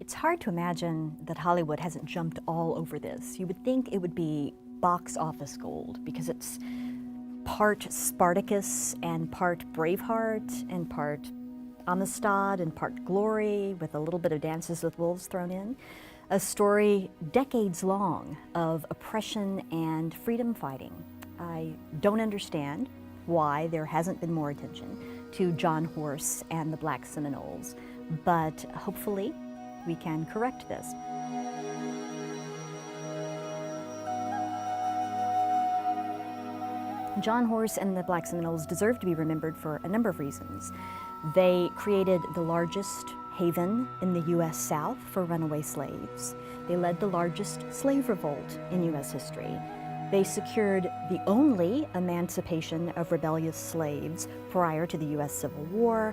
It's hard to imagine that Hollywood hasn't jumped all over this. You would think it would be box office gold because it's part Spartacus and part Braveheart and part Amistad and part Glory with a little bit of Dances with Wolves thrown in. A story decades long of oppression and freedom fighting. I don't understand why there hasn't been more attention to John Horse and the Black Seminoles, but hopefully we can correct this. John Horse and the Black Seminoles deserve to be remembered for a number of reasons. They created the largest haven in the U.S. South for runaway slaves. They led the largest slave revolt in U.S. history. They secured the only emancipation of rebellious slaves prior to the U.S. Civil War,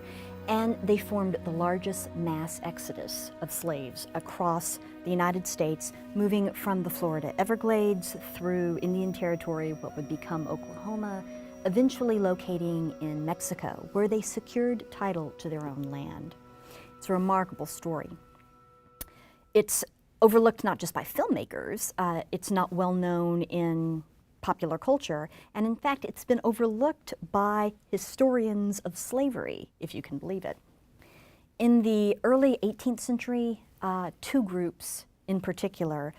and they formed the largest mass exodus of slaves across the United States, moving from the Florida Everglades through Indian Territory, what would become Oklahoma, eventually locating in Mexico, where they secured title to their own land. It's a remarkable story. It's overlooked not just by filmmakers, it's not well known in popular culture, and in fact it's been overlooked by historians of slavery, if you can believe it. In the early 18th century, two groups in particular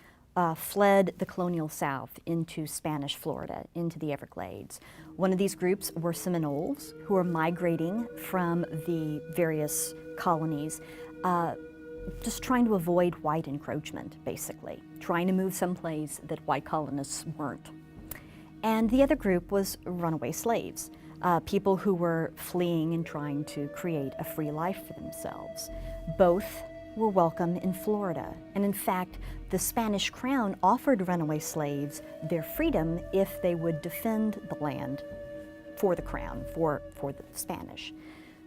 fled the colonial South into Spanish Florida, into the Everglades. One of these groups were Seminoles, who were migrating from the various colonies, just trying to avoid white encroachment, basically, trying to move someplace that white colonists weren't. And the other group was runaway slaves, people who were fleeing and trying to create a free life for themselves. Both were welcome in Florida, and in fact, the Spanish crown offered runaway slaves their freedom if they would defend the land for the crown, for the Spanish.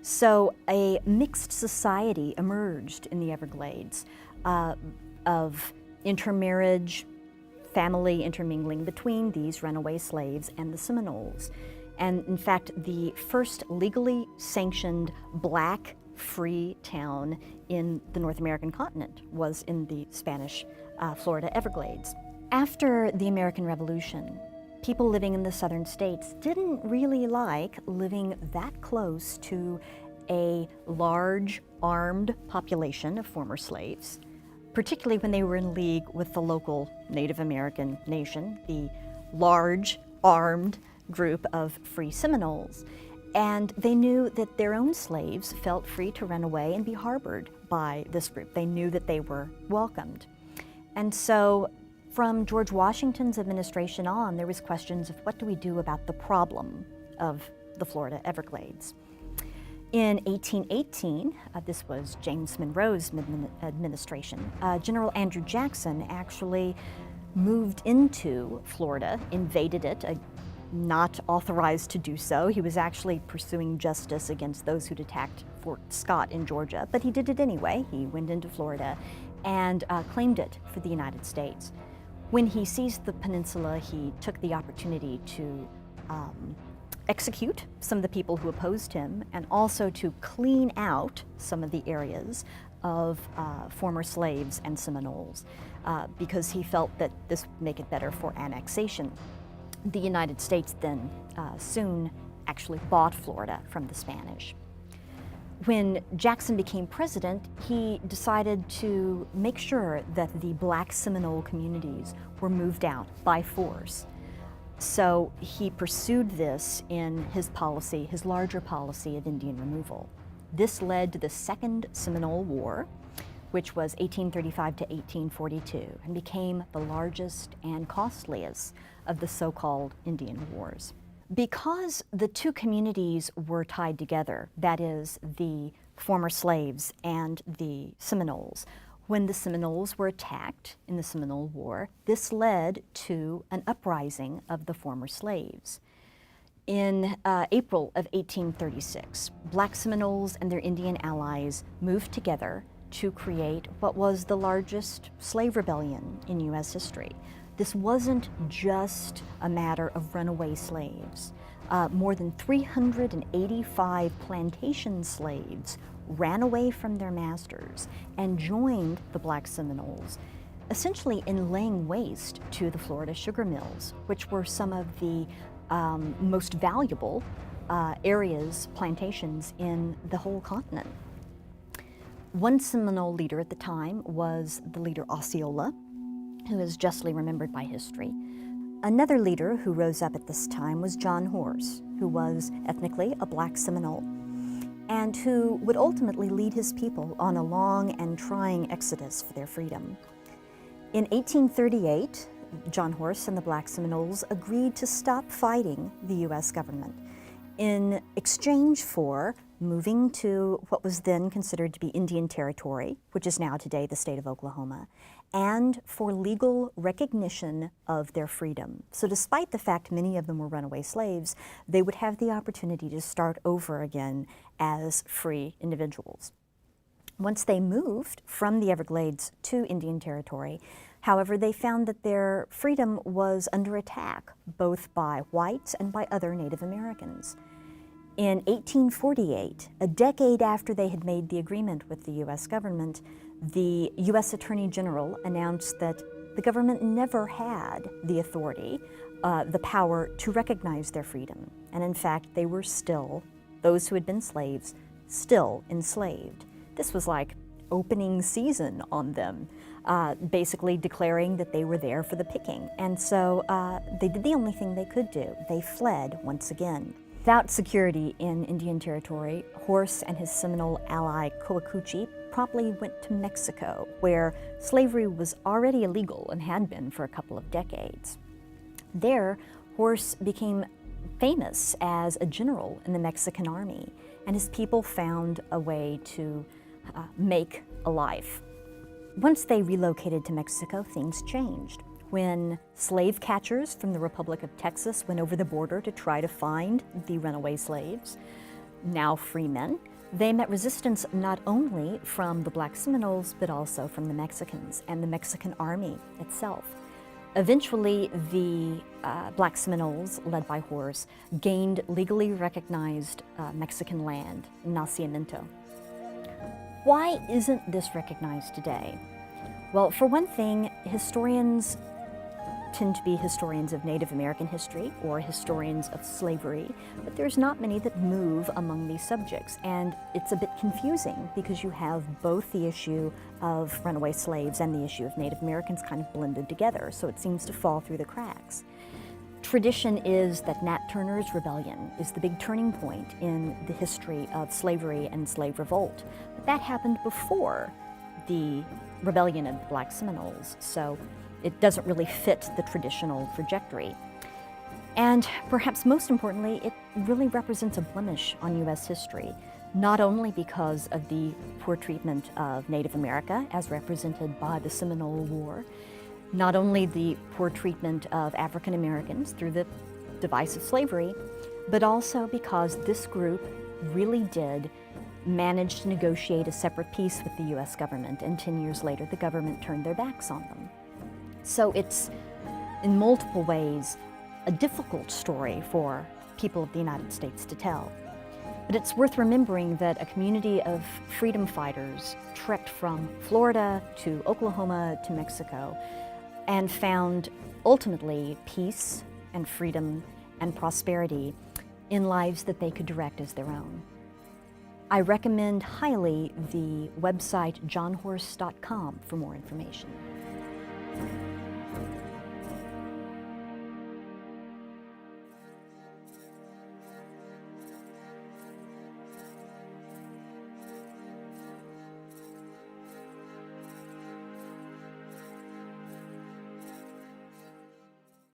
So a mixed society emerged in the Everglades of intermarriage, family intermingling between these runaway slaves and the Seminoles. And in fact, the first legally sanctioned black free town in the North American continent was in the Spanish Florida Everglades. After the American Revolution, people living in the southern states didn't really like living that close to a large armed population of former slaves, particularly when they were in league with the local Native American nation, the large armed group of free Seminoles. And they knew that their own slaves felt free to run away and be harbored by this group. They knew that they were welcomed. And so from George Washington's administration on, there was questions of what do we do about the problem of the Florida Everglades. In 1818, this was James Monroe's administration, General Andrew Jackson actually moved into Florida, invaded it, not authorized to do so. He was actually pursuing justice against those who'd attacked Fort Scott in Georgia, but he did it anyway. He went into Florida and claimed it for the United States. When he seized the peninsula, he took the opportunity to execute some of the people who opposed him and also to clean out some of the areas of former slaves and Seminoles because he felt that this would make it better for annexation. The United States then soon actually bought Florida from the Spanish. When Jackson became president, he decided to make sure that the black Seminole communities were moved out by force. So he pursued this in his policy, his larger policy of Indian removal. This led to the Second Seminole War, which was 1835 to 1842, and became the largest and costliest of the so-called Indian Wars. Because the two communities were tied together, that is, the former slaves and the Seminoles, when the Seminoles were attacked in the Seminole War, this led to an uprising of the former slaves. In April of 1836, Black Seminoles and their Indian allies moved together to create what was the largest slave rebellion in U.S. history. This wasn't just a matter of runaway slaves. More than 385 plantation slaves ran away from their masters and joined the Black Seminoles, essentially in laying waste to the Florida sugar mills, which were some of the most valuable areas, plantations in the whole continent. One Seminole leader at the time was the leader Osceola, who is justly remembered by history. Another leader who rose up at this time was John Horse, who was ethnically a Black Seminole, and who would ultimately lead his people on a long and trying exodus for their freedom. In 1838, John Horse and the Black Seminoles agreed to stop fighting the U.S. government in exchange for moving to what was then considered to be Indian Territory, which is now today the state of Oklahoma, and for legal recognition of their freedom. So despite the fact many of them were runaway slaves, they would have the opportunity to start over again as free individuals. Once they moved from the Everglades to Indian Territory, however, they found that their freedom was under attack, both by whites and by other Native Americans. In 1848, a decade after they had made the agreement with the U.S. government, the U.S. Attorney General announced that the government never had the authority, the power to recognize their freedom. And in fact, they were still, those who had been slaves, still enslaved. This was like opening season on them, basically declaring that they were there for the picking. And so they did the only thing they could do. They fled once again. Without security in Indian Territory, Horse and his Seminole ally Coacuchi promptly went to Mexico, where slavery was already illegal and had been for a couple of decades. There, Horse became famous as a general in the Mexican army, and his people found a way to make a life. Once they relocated to Mexico, things changed. When slave catchers from the Republic of Texas went over the border to try to find the runaway slaves, now free men, they met resistance not only from the Black Seminoles, but also from the Mexicans and the Mexican army itself. Eventually, the Black Seminoles, led by Horse, gained legally recognized Mexican land, Nacimiento. Why isn't this recognized today? Well, for one thing, historians tend to be historians of Native American history or historians of slavery, but there's not many that move among these subjects, and it's a bit confusing because you have both the issue of runaway slaves and the issue of Native Americans kind of blended together, so it seems to fall through the cracks. Tradition is that Nat Turner's rebellion is the big turning point in the history of slavery and slave revolt, but that happened before the rebellion of the Black Seminoles, so it doesn't really fit the traditional trajectory. And perhaps most importantly, it really represents a blemish on U.S. history, not only because of the poor treatment of Native America as represented by the Seminole War, not only the poor treatment of African Americans through the device of slavery, but also because this group really did manage to negotiate a separate peace with the U.S. government, and 10 years later the government turned their backs on them. So it's, in multiple ways, a difficult story for people of the United States to tell. But it's worth remembering that a community of freedom fighters trekked from Florida to Oklahoma to Mexico and found ultimately peace and freedom and prosperity in lives that they could direct as their own. I recommend highly the website johnhorse.com for more information.